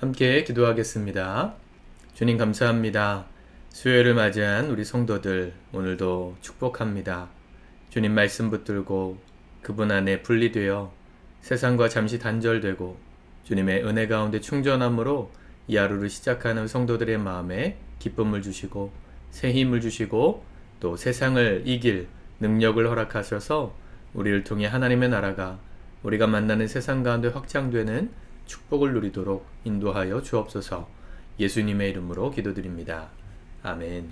함께 기도하겠습니다. 주님 감사합니다. 수요일을 맞이한 우리 성도들 오늘도 축복합니다. 주님 말씀 붙들고 그분 안에 분리되어 세상과 잠시 단절되고 주님의 은혜 가운데 충전함으로 이 하루를 시작하는 성도들의 마음에 기쁨을 주시고 새 힘을 주시고 또 세상을 이길 능력을 허락하셔서 우리를 통해 하나님의 나라가 우리가 만나는 세상 가운데 확장되는 축복을 누리도록 인도하여 주옵소서. 예수님의 이름으로 기도드립니다. 아멘.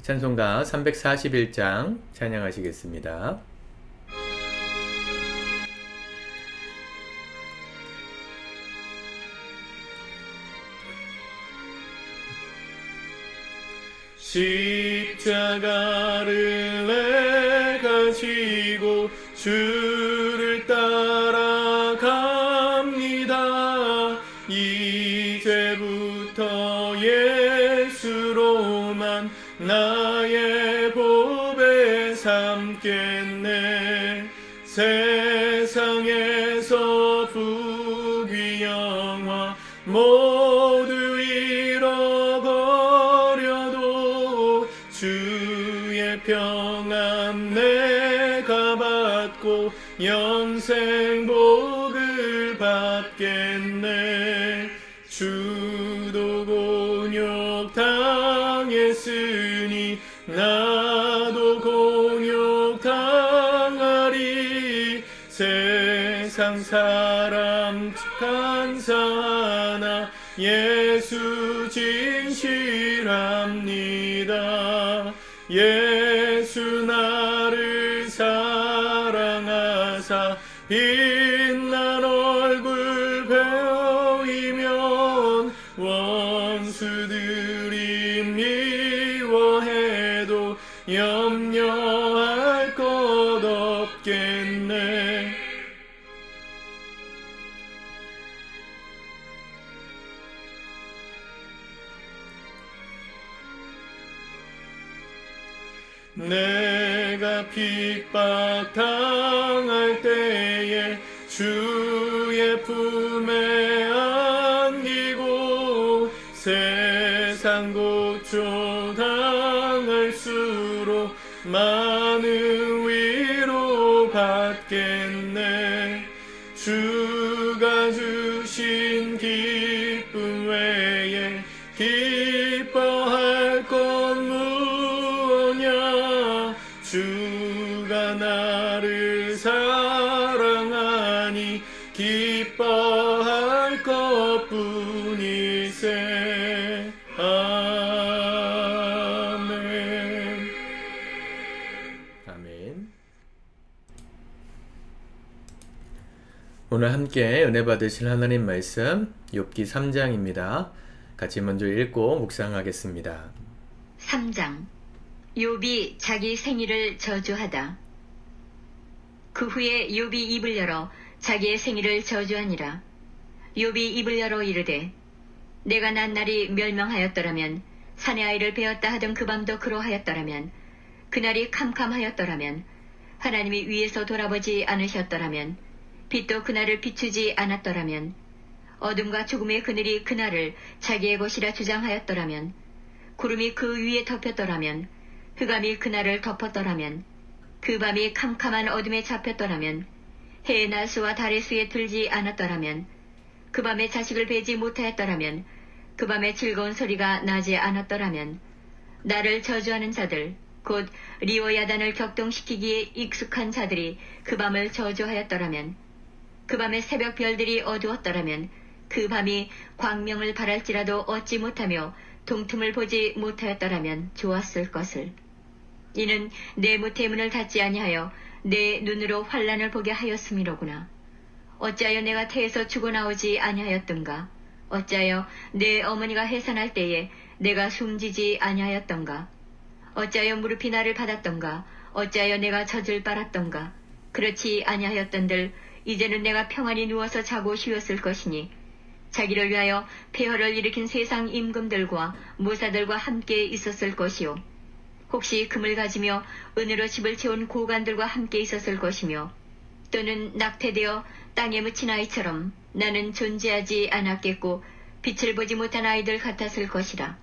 찬송가 341장 찬양하시겠습니다. 십자가를 내가 지고 주를 따라갑니다. 이제부터 예수로만 나의 보배 삼겠네. 세상에서 부귀 영화 모두 잃어버려도 주의 평안 내가 받고 영생 복을 받겠네. 주도 곤욕 당했으니 나도 곤욕 당하리. 세상 사람 간사하나 예수 진실합니다. 예수 나를 사랑하사 빛난 얼굴 배우이면 원수들이 미워해도 염려할 것 없겠네. 내가 핍박당할 때에 주의 품에 안기고 세상 고초 당할수록 많은 위로 받겠네. 주가 주신 기쁨 외에 기뻐할 것 무엇냐. 주가 나를 사랑하니 기뻐할 것뿐이세. 아멘. 아멘. 오늘 함께 은혜 받으실 하나님 말씀 욥기 3장입니다. 같이 먼저 읽고 묵상하겠습니다. 3장. 욥이 자기 생일을 저주하다. 그 후에 욥이 입을 열어 자기의 생일을 저주하니라. 욥이 입을 열어 이르되 내가 난 날이 멸망하였더라면, 사내 아이를 베었다 하던 그 밤도 그러하였더라면, 그날이 캄캄하였더라면, 하나님이 위에서 돌아보지 않으셨더라면, 빛도 그날을 비추지 않았더라면, 어둠과 죽음의 그늘이 그날을 자기의 것이라 주장하였더라면, 구름이 그 위에 덮였더라면, 흑암이 그날을 덮었더라면, 그 밤이 캄캄한 어둠에 잡혔더라면, 해의 날수와 달의 수에 들지 않았더라면, 그 밤에 자식을 베지 못하였더라면, 그 밤에 즐거운 소리가 나지 않았더라면, 나를 저주하는 자들, 곧 리오야단을 격동시키기에 익숙한 자들이 그 밤을 저주하였더라면, 그 밤에 새벽 별들이 어두웠더라면, 그 밤이 광명을 발할지라도 얻지 못하며 동틈을 보지 못하였더라면 좋았을 것을. 이는 내 무태문을 닫지 아니하여 내 눈으로 환난을 보게 하였음이로구나. 어찌하여 내가 태에서 죽어나오지 아니하였던가? 어찌하여 내 어머니가 해산할 때에 내가 숨지지 아니하였던가? 어찌하여 무릎이 나를 받았던가? 어찌하여 내가 젖을 빨았던가? 그렇지 아니하였던들 이제는 내가 평안히 누워서 자고 쉬었을 것이니, 자기를 위하여 폐허를 일으킨 세상 임금들과 모사들과 함께 있었을 것이요, 혹시 금을 가지며 은으로 집을 채운 고관들과 함께 있었을 것이며, 또는 낙태되어 땅에 묻힌 아이처럼 나는 존재하지 않았겠고 빛을 보지 못한 아이들 같았을 것이라.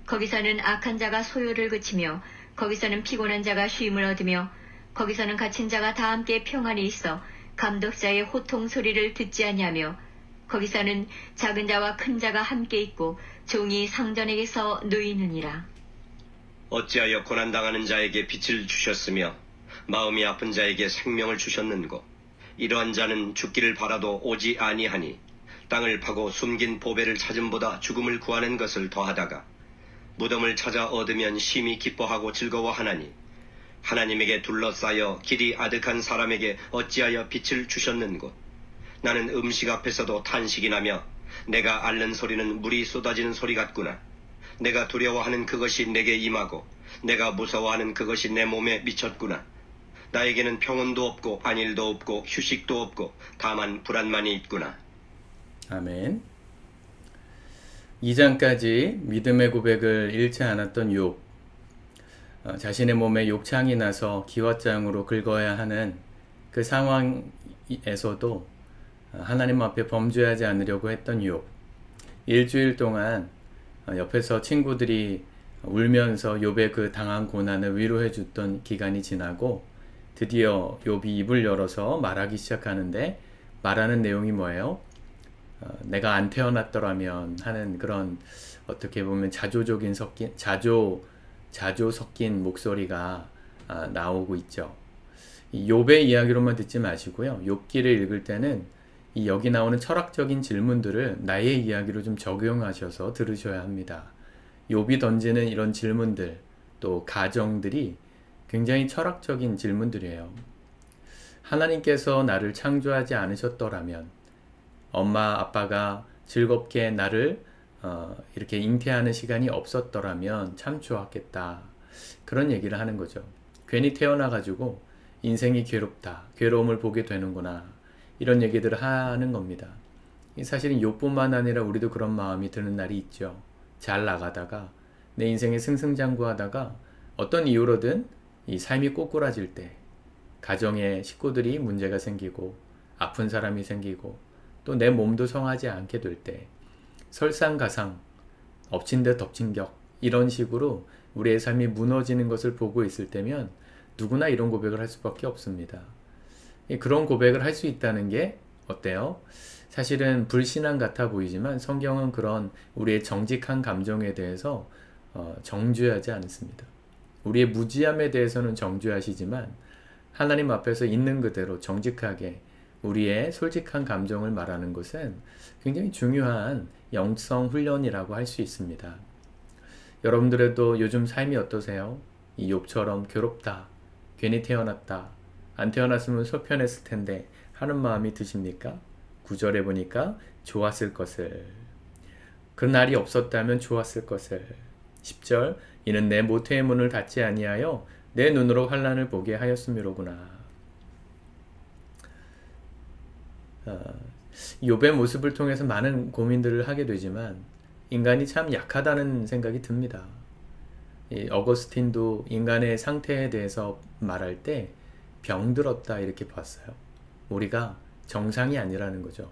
거기서는 악한 자가 소요를 그치며 거기서는 피곤한 자가 쉼을 얻으며 거기서는 갇힌 자가 다 함께 평안히 있어 감독자의 호통 소리를 듣지 아니하며 거기서는 작은 자와 큰 자가 함께 있고 종이 상전에게서 누이느니라. 어찌하여 고난당하는 자에게 빛을 주셨으며 마음이 아픈 자에게 생명을 주셨는고. 이러한 자는 죽기를 바라도 오지 아니하니 땅을 파고 숨긴 보배를 찾음보다 죽음을 구하는 것을 더하다가 무덤을 찾아 얻으면 심히 기뻐하고 즐거워하나니 하나님에게 둘러싸여 길이 아득한 사람에게 어찌하여 빛을 주셨는고. 나는 음식 앞에서도 탄식이 나며 내가 앓는 소리는 물이 쏟아지는 소리 같구나. 내가 두려워하는 그것이 내게 임하고 내가 무서워하는 그것이 내 몸에 미쳤구나. 나에게는 평온도 없고 안일도 없고 휴식도 없고 다만 불안만이 있구나. 아멘. 2장까지 믿음의 고백을 잃지 않았던 욥. 자신의 몸에 욕창이 나서 기왓장으로 긁어야 하는 그 상황에서도 하나님 앞에 범죄하지 않으려고 했던 욥. 일주일 동안 옆에서 친구들이 울면서 욥의 그 당한 고난을 위로해 줬던 기간이 지나고 드디어 욥이 입을 열어서 말하기 시작하는데 말하는 내용이 뭐예요? 내가 안 태어났더라면 하는 그런 어떻게 보면 자조 섞인 목소리가 나오고 있죠. 이 욥의 이야기로만 듣지 마시고요. 욥기를 읽을 때는 이 여기 나오는 철학적인 질문들을 나의 이야기로 좀 적용하셔서 들으셔야 합니다. 욥이 던지는 이런 질문들, 또 가정들이 굉장히 철학적인 질문들이에요. 하나님께서 나를 창조하지 않으셨더라면, 엄마 아빠가 즐겁게 나를 이렇게 잉태하는 시간이 없었더라면 참 좋았겠다. 그런 얘기를 하는 거죠. 괜히 태어나가지고 인생이 괴롭다. 괴로움을 보게 되는구나. 이런 얘기들을 하는 겁니다. 사실은 욥뿐만 아니라 우리도 그런 마음이 드는 날이 있죠. 잘 나가다가 내 인생에 승승장구하다가 어떤 이유로든 이 삶이 꼬꾸라질 때, 가정에 식구들이 문제가 생기고 아픈 사람이 생기고 또 내 몸도 성하지 않게 될 때, 설상가상, 엎친 데 덮친 격, 이런 식으로 우리의 삶이 무너지는 것을 보고 있을 때면 누구나 이런 고백을 할 수밖에 없습니다. 그런 고백을 할 수 있다는 게 어때요? 사실은 불신앙 같아 보이지만 성경은 그런 우리의 정직한 감정에 대해서 정죄하지 않습니다. 우리의 무지함에 대해서는 정죄하시지만 하나님 앞에서 있는 그대로 정직하게 우리의 솔직한 감정을 말하는 것은 굉장히 중요한 영성 훈련이라고 할 수 있습니다. 여러분들도 요즘 삶이 어떠세요? 이 욥처럼 괴롭다, 괜히 태어났다, 안 태어났으면 속편했을 텐데 하는 마음이 드십니까? 9절에 보니까 좋았을 것을, 그 날이 없었다면 좋았을 것을. 10절, 이는 내 모태의 문을 닫지 아니하여 내 눈으로 환난을 보게 하였음이로구나. 욥의 모습을 통해서 많은 고민들을 하게 되지만 인간이 참 약하다는 생각이 듭니다. 어거스틴도 인간의 상태에 대해서 말할 때 병들었다 이렇게 봤어요. 우리가 정상이 아니라는 거죠.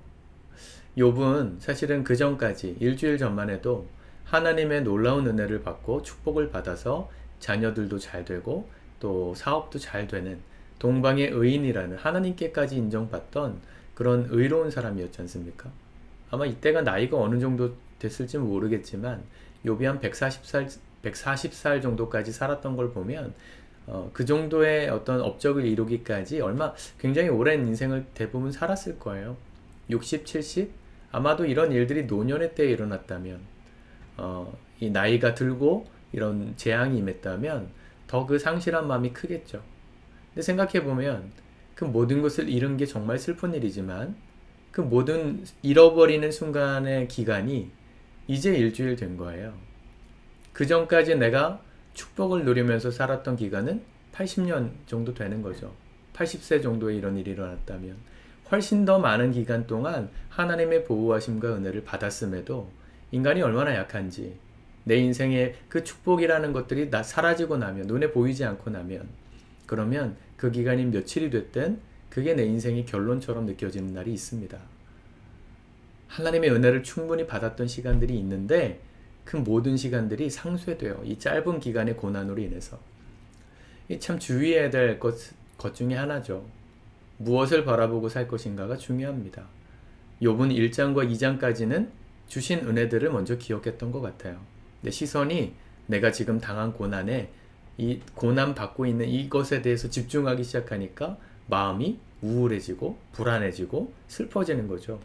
욥은 사실은 그 전까지 일주일 전만 해도 하나님의 놀라운 은혜를 받고 축복을 받아서 자녀들도 잘 되고 또 사업도 잘 되는 동방의 의인이라는 하나님께까지 인정받던 그런 의로운 사람이었지 않습니까? 아마 이때가 나이가 어느 정도 됐을지 모르겠지만 욥이 한 140살 정도까지 살았던 걸 보면 그 정도의 어떤 업적을 이루기까지 굉장히 오랜 인생을 대부분 살았을 거예요. 60, 70? 아마도 이런 일들이 노년의 때에 일어났다면 이 나이가 들고 이런 재앙이 임했다면 더 그 상실한 마음이 크겠죠. 근데 생각해보면 그 모든 것을 잃은 게 정말 슬픈 일이지만 그 모든 잃어버리는 순간의 기간이 이제 일주일 된 거예요. 그 전까지 내가 축복을 누리면서 살았던 기간은 80년 정도 되는 거죠. 80세 정도에 이런 일이 일어났다면 훨씬 더 많은 기간 동안 하나님의 보호하심과 은혜를 받았음에도 인간이 얼마나 약한지, 내 인생에 그 축복이라는 것들이 사라지고 나면, 눈에 보이지 않고 나면, 그러면 그 기간이 며칠이 됐든 그게 내 인생의 결론처럼 느껴지는 날이 있습니다. 하나님의 은혜를 충분히 받았던 시간들이 있는데 그 모든 시간들이 상쇄돼요. 이 짧은 기간의 고난으로 인해서. 이 참 주의해야 될 것 중에 하나죠. 무엇을 바라보고 살 것인가가 중요합니다. 욥은 1장과 2장까지는 주신 은혜들을 먼저 기억했던 것 같아요. 내 시선이 내가 지금 당한 고난에 이 고난 받고 있는 이것에 대해서 집중하기 시작하니까 마음이 우울해지고 불안해지고 슬퍼지는 거죠.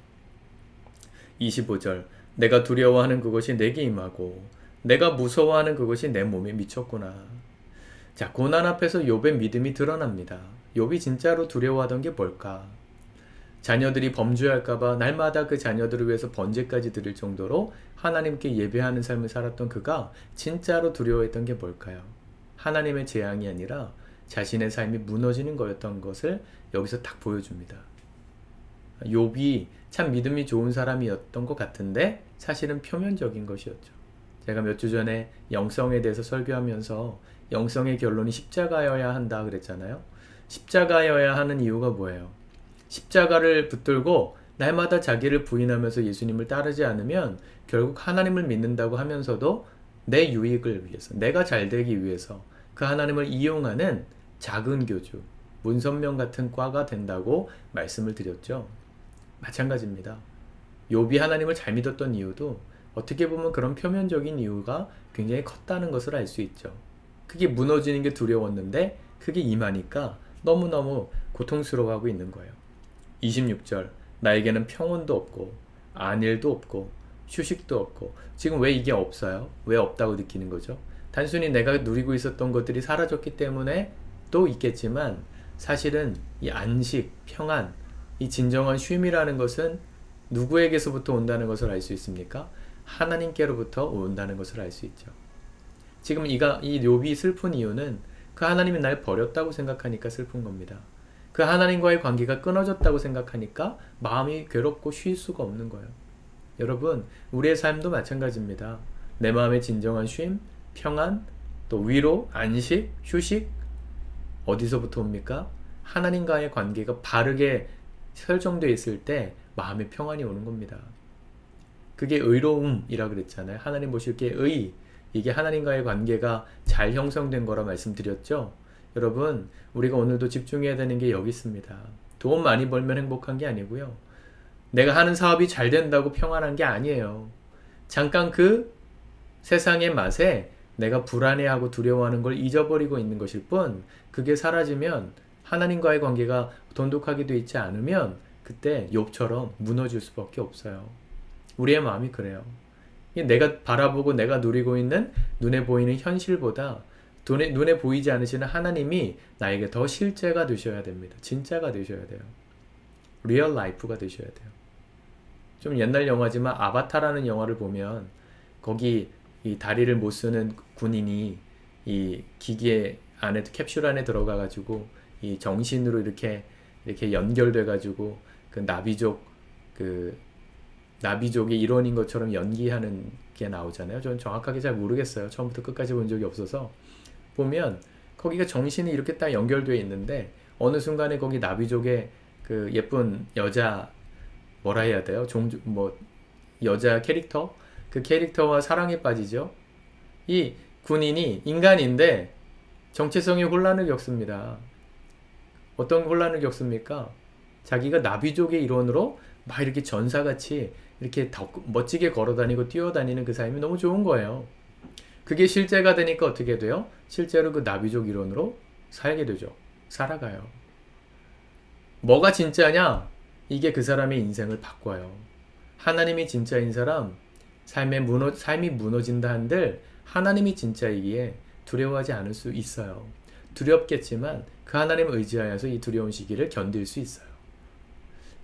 25절 내가 두려워하는 그것이 내게 임하고 내가 무서워하는 그것이 내 몸에 미쳤구나. 자, 고난 앞에서 욥의 믿음이 드러납니다. 욥이 진짜로 두려워하던 게 뭘까? 자녀들이 범죄할까봐 날마다 그 자녀들을 위해서 번제까지 드릴 정도로 하나님께 예배하는 삶을 살았던 그가 진짜로 두려워했던 게 뭘까요? 하나님의 재앙이 아니라 자신의 삶이 무너지는 거였던 것을 여기서 딱 보여줍니다. 욥이 참 믿음이 좋은 사람이었던 것 같은데 사실은 표면적인 것이었죠. 제가 몇 주 전에 영성에 대해서 설교하면서 영성의 결론이 십자가여야 한다 그랬잖아요. 십자가여야 하는 이유가 뭐예요? 십자가를 붙들고 날마다 자기를 부인하면서 예수님을 따르지 않으면 결국 하나님을 믿는다고 하면서도 내 유익을 위해서, 내가 잘 되기 위해서 그 하나님을 이용하는 작은 교주, 문선명 같은 과가 된다고 말씀을 드렸죠. 마찬가지입니다. 욥이 하나님을 잘 믿었던 이유도 어떻게 보면 그런 표면적인 이유가 굉장히 컸다는 것을 알 수 있죠. 그게 무너지는 게 두려웠는데 그게 임하니까 너무너무 고통스러워하고 있는 거예요. 26절 나에게는 평온도 없고 안일도 없고 휴식도 없고. 지금 왜 이게 없어요? 왜 없다고 느끼는 거죠? 단순히 내가 누리고 있었던 것들이 사라졌기 때문에 또 있겠지만 사실은 이 안식, 평안, 이 진정한 쉼이라는 것은 누구에게서부터 온다는 것을 알 수 있습니까? 하나님께로부터 온다는 것을 알 수 있죠. 지금 이 욥이 슬픈 이유는 그 하나님이 날 버렸다고 생각하니까 슬픈 겁니다. 그 하나님과의 관계가 끊어졌다고 생각하니까 마음이 괴롭고 쉴 수가 없는 거예요. 여러분, 우리의 삶도 마찬가지입니다. 내 마음의 진정한 쉼, 평안, 또 위로, 안식, 휴식 어디서부터 옵니까? 하나님과의 관계가 바르게 설정되어 있을 때 마음의 평안이 오는 겁니다. 그게 의로움이라 그랬잖아요. 하나님 보실 게 의, 이게 하나님과의 관계가 잘 형성된 거라 말씀드렸죠. 여러분, 우리가 오늘도 집중해야 되는 게 여기 있습니다. 돈 많이 벌면 행복한 게 아니고요. 내가 하는 사업이 잘 된다고 평안한 게 아니에요. 잠깐 그 세상의 맛에 내가 불안해하고 두려워하는 걸 잊어버리고 있는 것일 뿐, 그게 사라지면 하나님과의 관계가 돈독하게 되어 있지 않으면 그때 욥처럼 무너질 수밖에 없어요. 우리의 마음이 그래요. 내가 바라보고 내가 누리고 있는 눈에 보이는 현실보다 눈에 보이지 않으시는 하나님이 나에게 더 실제가 되셔야 됩니다. 진짜가 되셔야 돼요. 리얼 라이프가 되셔야 돼요. 좀 옛날 영화지만 아바타라는 영화를 보면 거기 이 다리를 못 쓰는 군인이 이 기계 안에 캡슐 안에 들어가 가지고 이 정신으로 이렇게 연결돼 가지고 그 나비족의 일원인 것처럼 연기하는 게 나오잖아요. 저는 정확하게 잘 모르겠어요. 처음부터 끝까지 본 적이 없어서. 보면 거기가 정신이 이렇게 딱 연결되어 있는데 어느 순간에 거기 나비족의 그 예쁜 여자 뭐라 해야 돼요? 여자 캐릭터? 그 캐릭터와 사랑에 빠지죠. 이 군인이 인간인데 정체성의 혼란을 겪습니다. 어떤 혼란을 겪습니까? 자기가 나비족의 일원으로 막 이렇게 전사같이 이렇게 멋지게 걸어다니고 뛰어다니는 그 삶이 너무 좋은 거예요. 그게 실제가 되니까 어떻게 돼요? 실제로 그 나비족 일원으로 살게 되죠. 살아가요. 뭐가 진짜냐? 이게 그 사람의 인생을 바꿔요. 하나님이 진짜인 사람, 삶이 무너진다 한들 하나님이 진짜이기에 두려워하지 않을 수 있어요. 두렵겠지만 그 하나님을 의지하여서 이 두려운 시기를 견딜 수 있어요.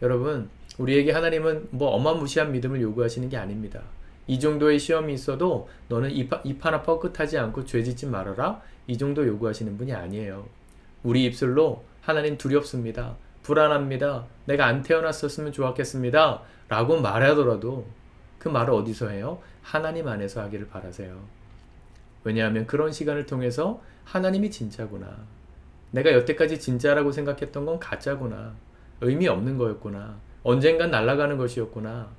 여러분, 우리에게 하나님은 어마무시한 믿음을 요구하시는 게 아닙니다. 이 정도의 시험이 있어도 너는 입 하나 뻐끗하지 않고 죄짓지 말아라. 이 정도 요구하시는 분이 아니에요. 우리 입술로 하나님 두렵습니다. 불안합니다. 내가 안 태어났었으면 좋았겠습니다. 라고 말하더라도 그 말을 어디서 해요? 하나님 안에서 하기를 바라세요. 왜냐하면 그런 시간을 통해서 하나님이 진짜구나. 내가 여태까지 진짜라고 생각했던 건 가짜구나. 의미 없는 거였구나. 언젠간 날아가는 것이었구나.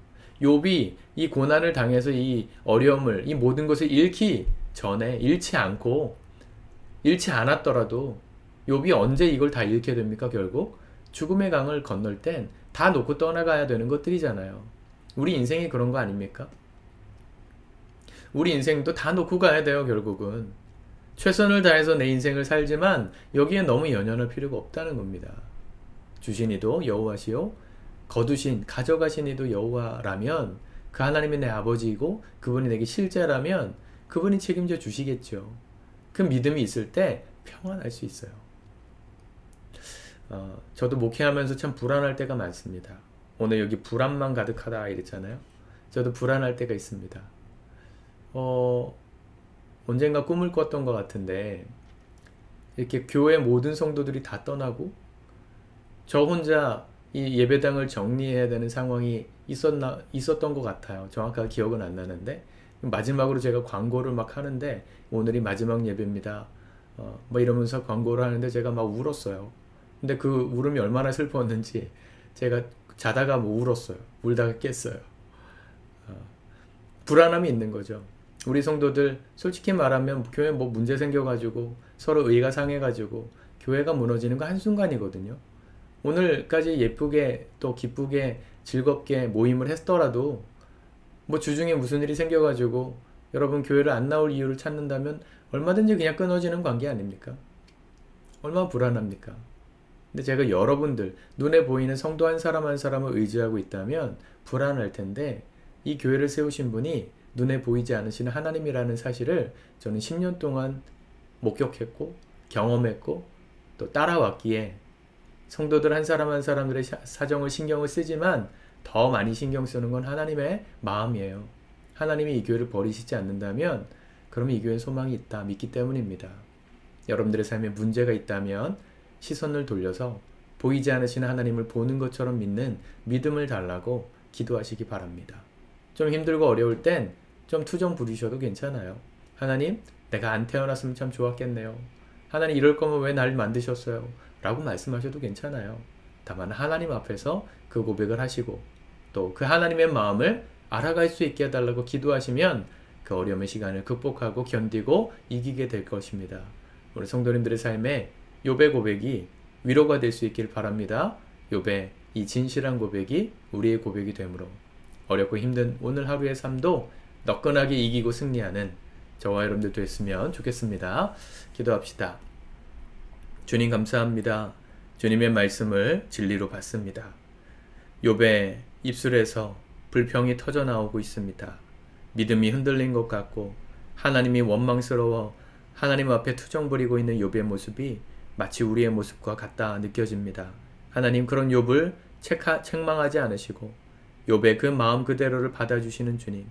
욥이 이 고난을 당해서 이 어려움을, 이 모든 것을 잃기 전에, 잃지 않았더라도 욥이 언제 이걸 다 잃게 됩니까? 결국 죽음의 강을 건널 땐 다 놓고 떠나가야 되는 것들이잖아요. 우리 인생이 그런 거 아닙니까? 우리 인생도 다 놓고 가야 돼요. 결국은 최선을 다해서 내 인생을 살지만 여기에 너무 연연할 필요가 없다는 겁니다. 주신 이도 여호와시요 거두신 가져가신 이도 여호와라면, 그 하나님이 내 아버지이고 그분이 내게 실제라면 그분이 책임져 주시겠죠. 그 믿음이 있을 때 평안할 수 있어요. 저도 목회하면서 참 불안할 때가 많습니다. 오늘 여기 불안만 가득하다 이랬잖아요. 저도 불안할 때가 있습니다. 언젠가 꿈을 꿨던 것 같은데 이렇게 교회 모든 성도들이 다 떠나고 저 혼자 이 예배당을 정리해야 되는 상황이 있었던 것 같아요. 정확하게 기억은 안 나는데, 마지막으로 제가 광고를 막 하는데 오늘이 마지막 예배입니다. 뭐 이러면서 광고를 하는데 제가 막 울었어요. 근데 그 울음이 얼마나 슬펐는지 제가 자다가 뭐 울었어요. 울다가 깼어요. 불안함이 있는 거죠. 우리 성도들 솔직히 말하면 교회 뭐 문제 생겨가지고 서로 의가 상해가지고 교회가 무너지는 거 한순간이거든요. 오늘까지 예쁘게 또 기쁘게 즐겁게 모임을 했더라도 뭐 주중에 무슨 일이 생겨가지고 여러분 교회를 안 나올 이유를 찾는다면 얼마든지 그냥 끊어지는 관계 아닙니까? 얼마나 불안합니까? 근데 제가 여러분들 눈에 보이는 성도 한 사람 한 사람을 의지하고 있다면 불안할 텐데, 이 교회를 세우신 분이 눈에 보이지 않으시는 하나님이라는 사실을 저는 10년 동안 목격했고 경험했고 또 따라왔기에 성도들 한 사람 한 사람들의 사정을 신경을 쓰지만 더 많이 신경 쓰는 건 하나님의 마음이에요. 하나님이 이 교회를 버리시지 않는다면 그러면 이 교회에 소망이 있다 믿기 때문입니다. 여러분들의 삶에 문제가 있다면 시선을 돌려서 보이지 않으시는 하나님을 보는 것처럼 믿는 믿음을 달라고 기도하시기 바랍니다. 좀 힘들고 어려울 땐 좀 투정 부리셔도 괜찮아요. 하나님, 내가 안 태어났으면 참 좋았겠네요. 하나님, 이럴 거면 왜 날 만드셨어요? 라고 말씀하셔도 괜찮아요. 다만 하나님 앞에서 그 고백을 하시고 또 그 하나님의 마음을 알아갈 수 있게 해달라고 기도하시면 그 어려움의 시간을 극복하고 견디고 이기게 될 것입니다. 우리 성도님들의 삶에 욥의 고백이 위로가 될 수 있길 바랍니다. 욥의 이 진실한 고백이 우리의 고백이 되므로 어렵고 힘든 오늘 하루의 삶도 너끈하게 이기고 승리하는 저와 여러분들 됐으면 좋겠습니다. 기도합시다. 주님 감사합니다. 주님의 말씀을 진리로 받습니다. 욥의 입술에서 불평이 터져 나오고 있습니다. 믿음이 흔들린 것 같고 하나님이 원망스러워 하나님 앞에 투정 부리고 있는 욥의 모습이 마치 우리의 모습과 같다 느껴집니다. 하나님, 그런 욥을 책망하지 않으시고 욥의 그 마음 그대로를 받아주시는 주님,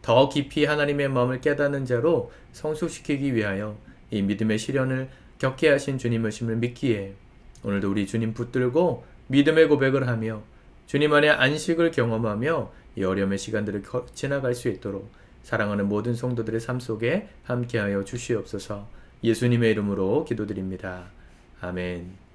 더 깊이 하나님의 마음을 깨닫는 자로 성숙시키기 위하여 이 믿음의 시련을 겪게 하신 주님의심을 믿기에 오늘도 우리 주님 붙들고 믿음의 고백을 하며 주님 안에 안식을 경험하며 이 어려움의 시간들을 지나갈 수 있도록 사랑하는 모든 성도들의 삶 속에 함께하여 주시옵소서. 예수님의 이름으로 기도드립니다. 아멘.